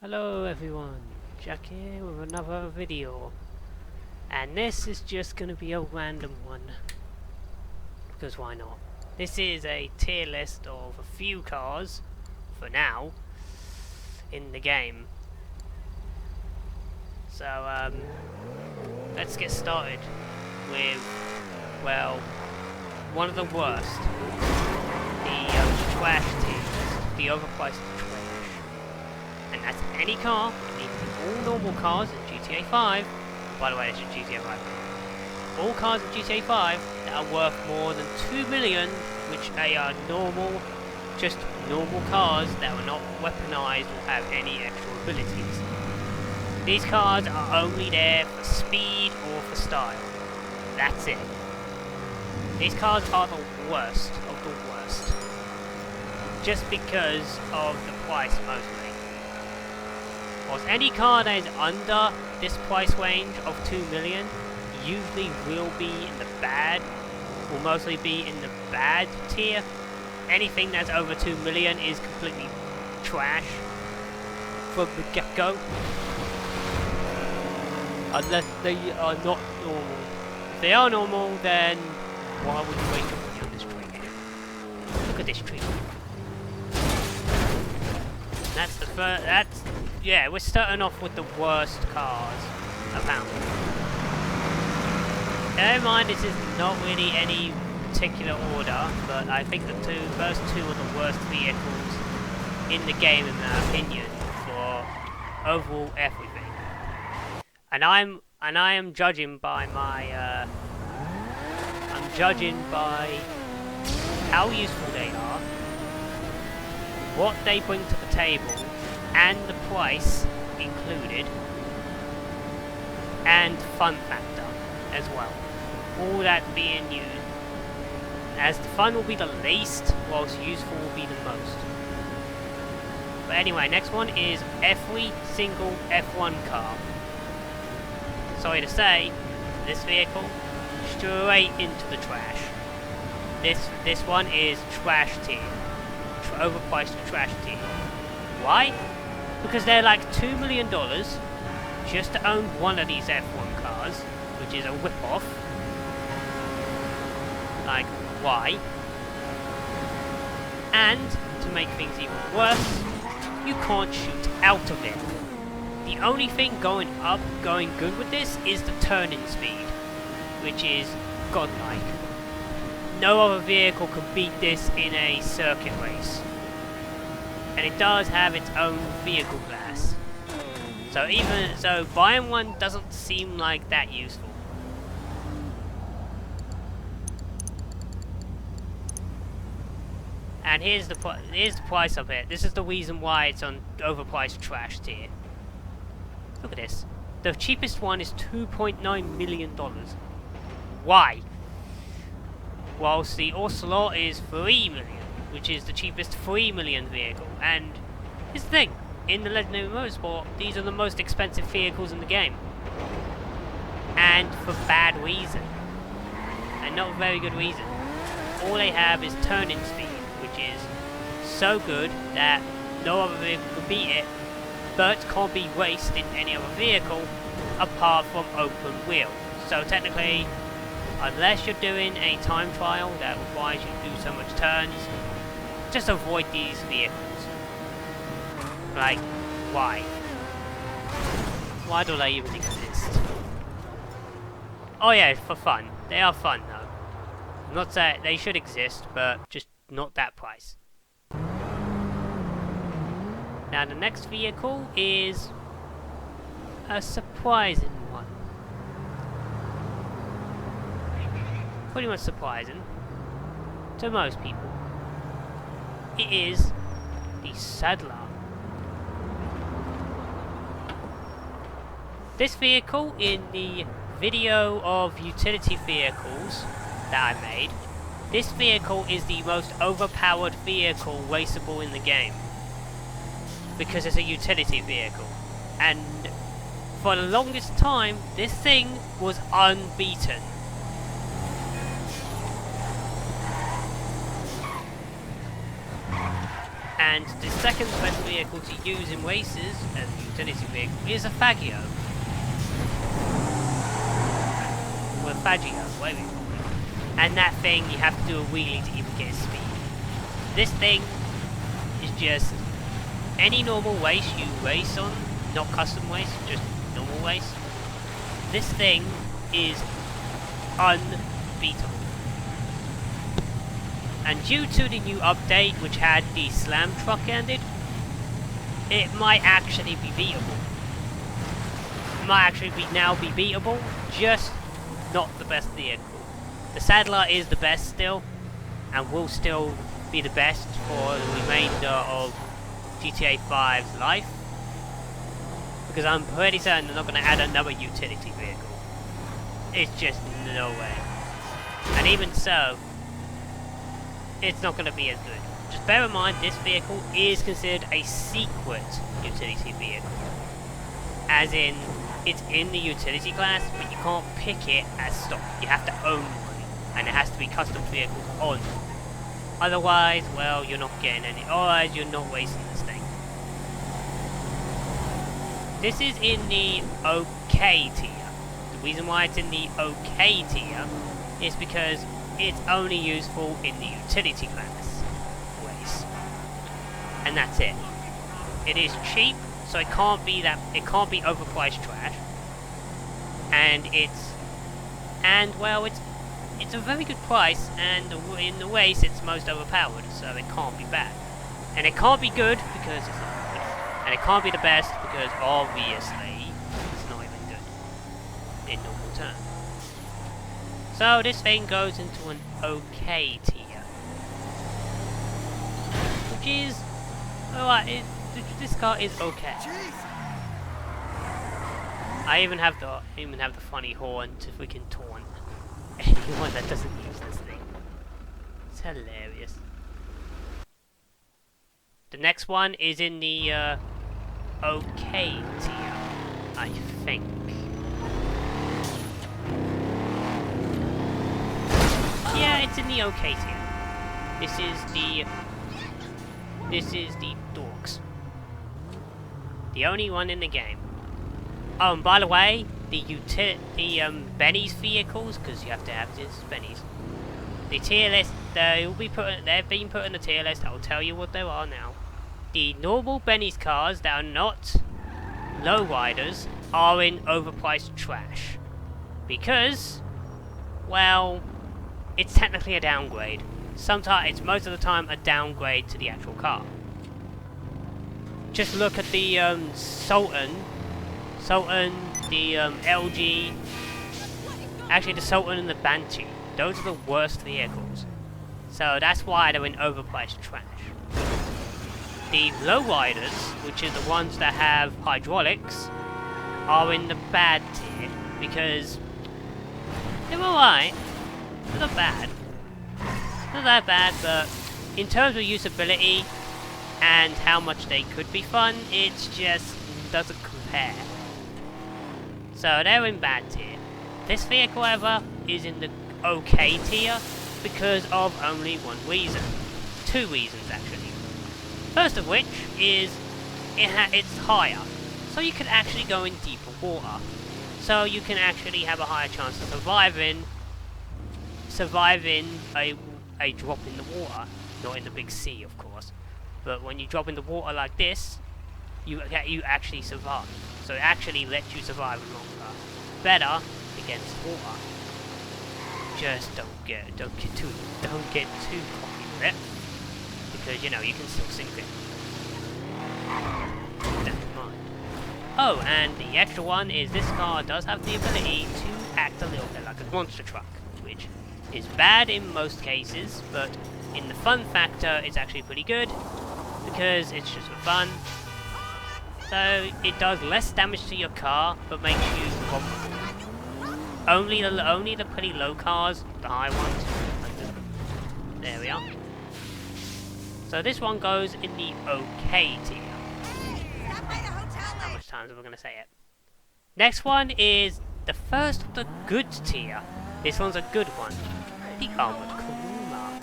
Hello everyone, Jack here with another video, and this is just gonna be a random one, because why not? This is a tier list of a few cars, for now, in the game. So let's get started with, well, one of the worst, the trash tiers, the overpriced trash. And that's any car, it needs to be all normal cars in GTA 5. By the way, it's just GTA 5. All cars in GTA 5 that are worth more than 2 million, which they are normal, just normal cars that are not weaponized or have any extra abilities. These cars are only there for speed or for style. That's it. These cars are the worst of the worst. Just because of the price mostly. Whilst any car that is under this price range of 2 million usually will be in the bad, will mostly be in the bad tier. Anything that's over 2 million is completely trash from the get-go. Unless they are not normal. If they are normal, then why would you waste your money on this tree? Look at this tree. That's the first, yeah, we're starting off with the worst cars apparently. Bear in mind, this is not really any particular order, but I think the first two are the worst vehicles in the game, in my opinion, for overall everything. And I am judging by my I'm judging by how useful they are, what they bring to the table, and the price included, and fun factor as well. All that being used, as the fun will be the least, whilst useful will be the most. But anyway, next one is every single F1 car. Sorry to say, this vehicle, straight into the trash. This one is trash tier. Overpriced trash tier. Why? Because they're like $2 million just to own one of these F1 cars, which is a whip-off. Like, why? And, to make things even worse, you can't shoot out of it. The only thing going good with this is the turning speed, which is godlike. No other vehicle can beat this in a circuit race. And it does have its own vehicle class. So buying one doesn't seem like that useful. And here's the price of it. This is the reason why it's on overpriced trash tier. Look at this. The cheapest one is $2.9 million. Why? Whilst the Ocelot is $3 million, which is the cheapest 3 million vehicle. And here's the thing, in the Legendary Motorsport, these are the most expensive vehicles in the game. And for bad reason. And not a very good reason. All they have is turning speed, which is so good that no other vehicle can beat it, but can't be raced in any other vehicle apart from open wheel. So technically, unless you're doing a time trial that requires you to do so much turns, just avoid these vehicles. Like, why? Why do they even exist? Oh yeah, for fun. They are fun though. I'm not saying they should exist, but just not that price. Now the next vehicle is a surprising one. Pretty much surprising to most people. It is the Sadler. This vehicle, in the video of utility vehicles that I made, this vehicle is the most overpowered vehicle raceable in the game. Because it's a utility vehicle. And for the longest time, this thing was unbeaten. And the second best vehicle to use in races as a utility vehicle is a Faggio. Or a Faggio, whatever you call it. And that thing, you have to do a wheelie to even get speed. This thing is just any normal race you race on, not custom race, just normal race. This thing is unbeatable. And due to the new update, which had the slam truck ended, it might actually be beatable. It might actually now be beatable, just not the best vehicle. The Sadler is the best still, and will still be the best for the remainder of GTA 5's life. Because I'm pretty certain they're not going to add another utility vehicle. It's just no way. And even so, it's not going to be as good. Just bear in mind, this vehicle is considered a secret utility vehicle. As in, it's in the utility class, but you can't pick it as stock. You have to own one, and it has to be custom vehicles on. Otherwise, well, you're not getting any. Otherwise, you're not racing this thing. This is in the OK tier. The reason why it's in the OK tier is because it's only useful in the utility class race, and that's it. It is cheap, so it can't be overpriced trash, and well, it's a very good price, and in the race it's most overpowered, so it can't be bad, and it can't be good because it's not good, and it can't be the best because obviously it's not even good in normal terms. So this thing goes into an OK tier, which is alright. This car is okay. I even have the funny horn to freaking taunt anyone that doesn't use this thing. It's hilarious. The next one is in the OK tier, I think. Yeah, it's in the OK tier. This is the Dorks. The only one in the game. Oh, and by the way, the Benny's vehicles, because you have to have this Benny's. The tier list, they've been put in the tier list. I'll tell you what they are now. The normal Benny's cars that are not lowriders are in overpriced trash, because, well, it's technically a downgrade. Sometimes it's most of the time a downgrade to the actual car. Just look at the Sultan, the LG, actually the Sultan and the Banshee. Those are the worst vehicles. So that's why they're in overpriced trash. The lowriders, which are the ones that have hydraulics, are in the bad tier because they're alright. They're not bad. Not that bad, but in terms of usability and how much they could be fun, it just doesn't compare. So they're in bad tier. This vehicle, however, is in the OK tier because of only one reason. Two reasons, actually. First of which is it's higher, so you can actually go in deeper water. So you can actually have a higher chance of surviving a drop in the water. Not in the big sea, of course. But when you drop in the water like this, you actually survive. So it actually lets you survive longer, better against water. Just don't get too cocky with it, because you know you can still sink it. Keep that in mind. Oh, and the extra one is this car does have the ability to act a little bit like a monster truck, which is bad in most cases, but in the fun factor, it's actually pretty good because it's just for fun. So it does less damage to your car, but makes you comfortable. Only the pretty low cars, the high ones. There we are. So this one goes in the OK tier. How much times are we going to say it? Next one is the first of the good tier. This one's a good one. The Armored Kuruma.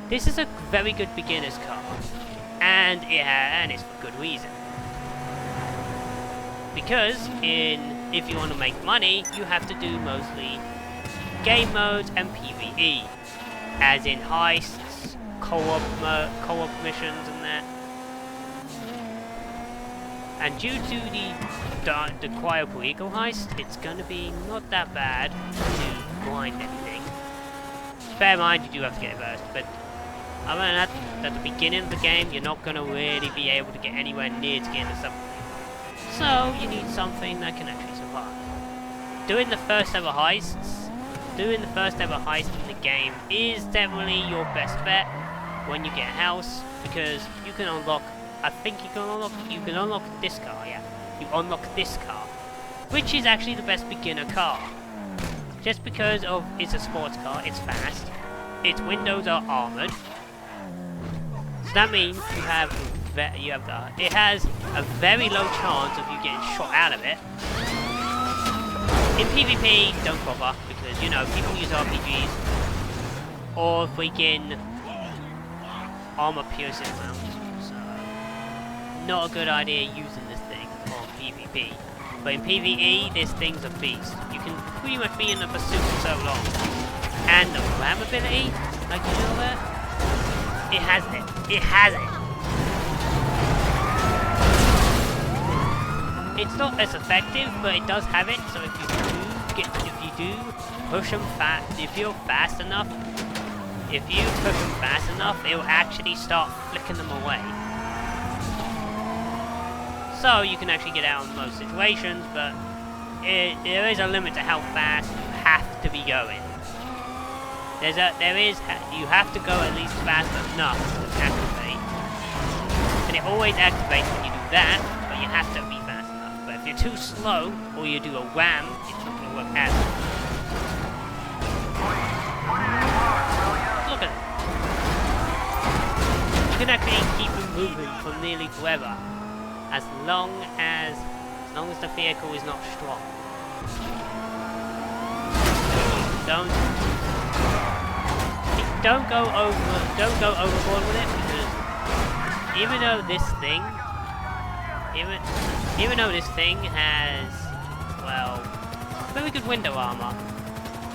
This is a very good beginner's car. and it's for good reason. Because if you want to make money, you have to do mostly game modes and PvE, as in heists, co-op missions and that. And due to the Cryopool Eagle heist, it's gonna be not that bad to grind anything. Bear in mind, you do have to get it first, but other than that, at the beginning of the game, you're not gonna really be able to get anywhere near to getting the stuff. So you need something that can actually survive. Doing the first ever heist in the game is definitely your best bet when you get a house, because you can unlock. I think you can unlock this car. Yeah, you unlock this car, which is actually the best beginner car. Just because it's a sports car, it's fast, its windows are armored, so that means it has a very low chance of you getting shot out of it. In PvP, don't bother, because you know people use RPGs or freaking armor piercing rounds, so not a good idea using this thing on PvP. But in PvE, this thing's a beast. You can pretty much be in the pursuit for so long. And the ram ability, like you know that? It has it. It has it. It's not as effective, but it does have it. So if you do push them fast, if you're fast enough, it will actually start flicking them away. So you can actually get out in most situations, but there is a limit to how fast you have to be going. You have to go at least fast enough to activate, and it always activates when you do that, but you have to be fast enough. But if you're too slow, or you do a wham, it's not going to work as well. Look at it. You can actually keep them moving for nearly forever. As long as the vehicle is not strong. Don't go overboard with it, because even though this thing has, well, very good window armor,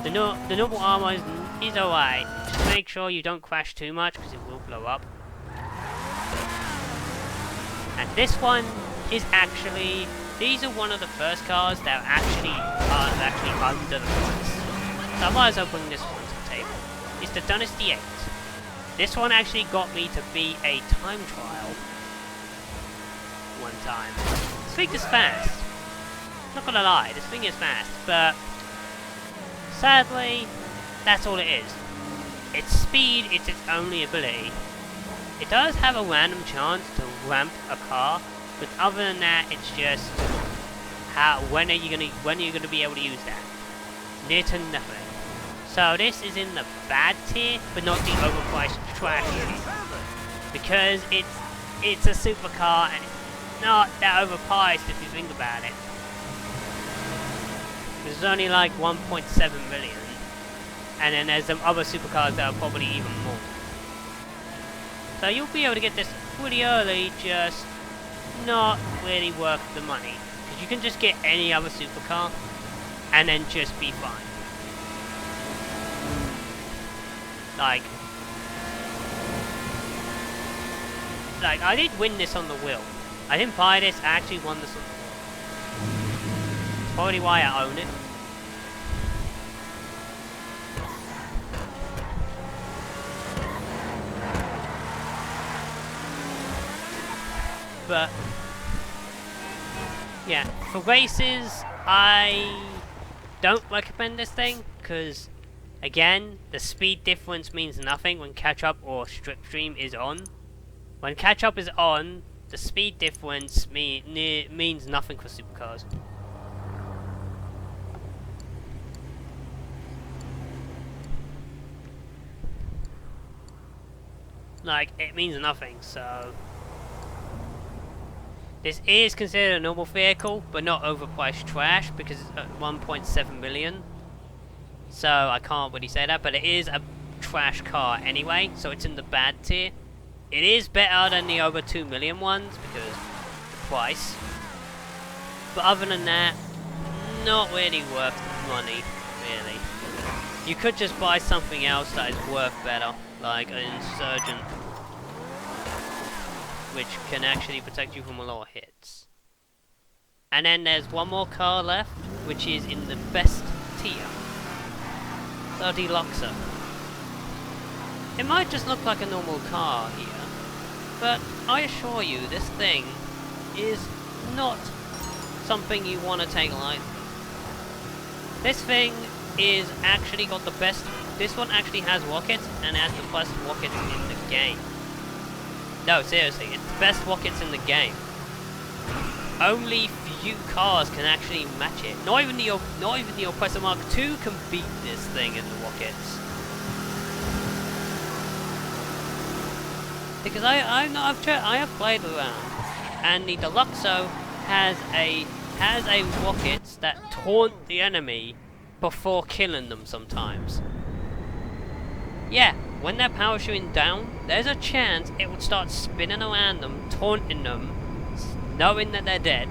the normal armor is alright. Just make sure you don't crash too much, because it will blow up. And this one is actually, these are one of the first cars that are actually under the price. So I might as well bring this one to the table. It's the Dynasty 8. This one actually got me to be a time trial one time. This thing is fast. Not gonna lie, this thing is fast, but sadly, that's all it is. Its speed is its only ability. It does have a random chance to ramp a car, but other than that, it's just when are you gonna be able to use that? Near to nothing. So this is in the bad tier, but not the overpriced trash tier, because it's a supercar and it's not that overpriced if you think about it. It's only like 1.7 million, and then there's some other supercars that are probably even more. So you'll be able to get this pretty early, just not really worth the money. Because you can just get any other supercar, and then just be fine. Like I did win this on the wheel. I didn't buy this, I actually won this on the wheel. It's probably why I own it. But yeah, for races, I don't recommend this thing, because again, the speed difference means nothing when catch-up or slipstream is on. When catch-up is on, the speed difference means nothing for supercars. Like, it means nothing, so this is considered a normal vehicle, but not overpriced trash, because it's at 1.7 million. So I can't really say that, but it is a trash car anyway, so it's in the bad tier. It is better than the over 2 million ones because the price. But other than that, not really worth the money, really. You could just buy something else that is worth better, like an Insurgent, which can actually protect you from a lot of hits. And then there's one more car left, which is in the best tier. The Deluxo. It might just look like a normal car here, but I assure you this thing is not something you want to take lightly. This thing is actually got the best. This one actually has rockets and has the best rockets in the game. No, seriously, it's the best rockets in the game. Only few cars can actually match it. Not even the Oppressor Mark II can beat this thing in the rockets. Because I have played around, and the Deluxo has a rockets that taunt the enemy before killing them sometimes. Yeah, when they're parachuting down, there's a chance it would start spinning around them, taunting them, knowing that they're dead,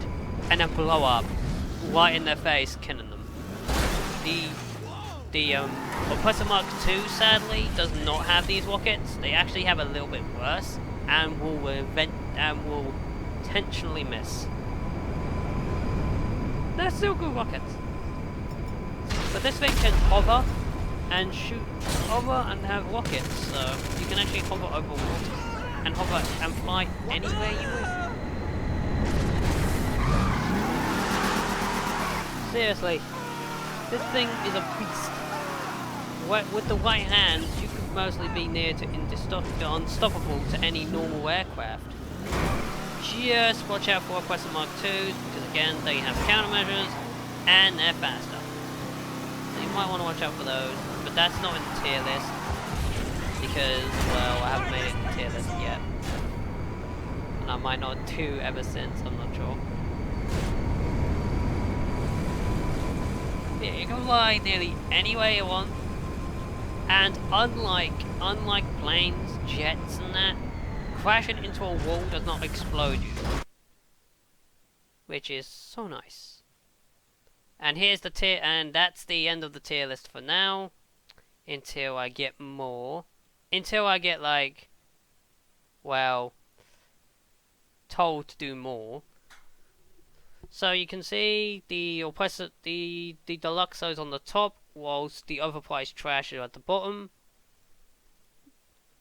and then blow up right in their face, killing them. The Oppressor Mark II, sadly, does not have these rockets. They actually have a little bit worse, and will intentionally miss. They're still good rockets. But this thing can hover and shoot over and have rockets, so you can actually hover over water and hover and fly anywhere you wish. Seriously, this thing is a beast. With the right hand, you could mostly be near to unstoppable to any normal aircraft. Just watch out for Oppressor Mark IIs, because again, they have countermeasures, and they're faster. So you might want to watch out for those, but that's not in the tier list, because, well, I haven't made it in the tier list yet. And I might not do ever since, I'm not sure. Yeah, you can fly nearly anywhere you want, and unlike planes, jets and that, crashing into a wall does not explode you, which is so nice. And here's the tier, and that's the end of the tier list for now, until I get more, until I get like, well, told to do more. So you can see the Oppressor, the Deluxos on the top, whilst the overpriced trash is at the bottom.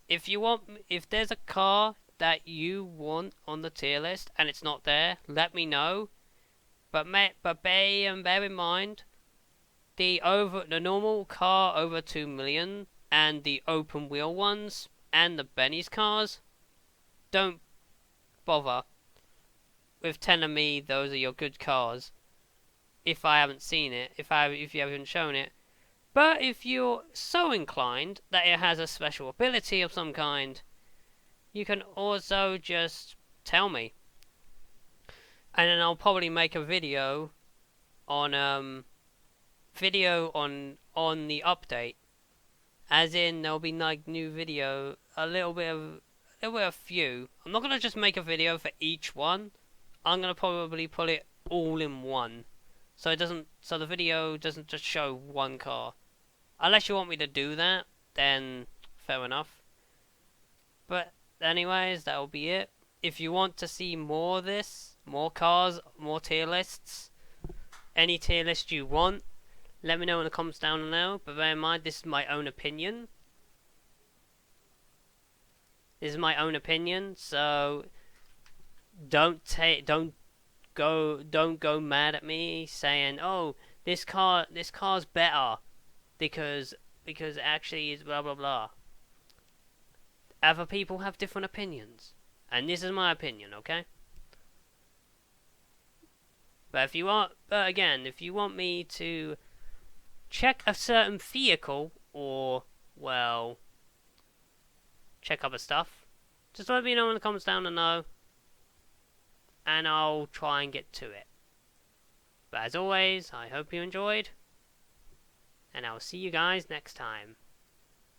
If there's a car that you want on the tier list and it's not there, let me know. But bear in mind, the normal car over 2 million and the open wheel ones and the Benny's cars, don't bother with telling me those are your good cars if I haven't seen it, if you haven't shown it. But if you're so inclined that it has a special ability of some kind, you can also just tell me, and then I'll probably make a video on the update, as in there'll be like new video, a little bit of few. I'm not gonna just make a video for each one. I'm gonna probably put it all in one, so the video doesn't just show one car. Unless you want me to do that, then fair enough. But anyways, that'll be it. If you want to see more of this, more cars, more tier lists, any tier list you want, let me know in the comments down below. But bear in mind, this is my own opinion. This is my own opinion, so don't go mad at me saying, "Oh, this car's better because it actually is blah blah blah." Other people have different opinions, and this is my opinion, okay? But if you want me to check a certain vehicle, or, well, check other stuff, just let me know in the comments down below, and I'll try and get to it. But as always, I hope you enjoyed, and I'll see you guys next time.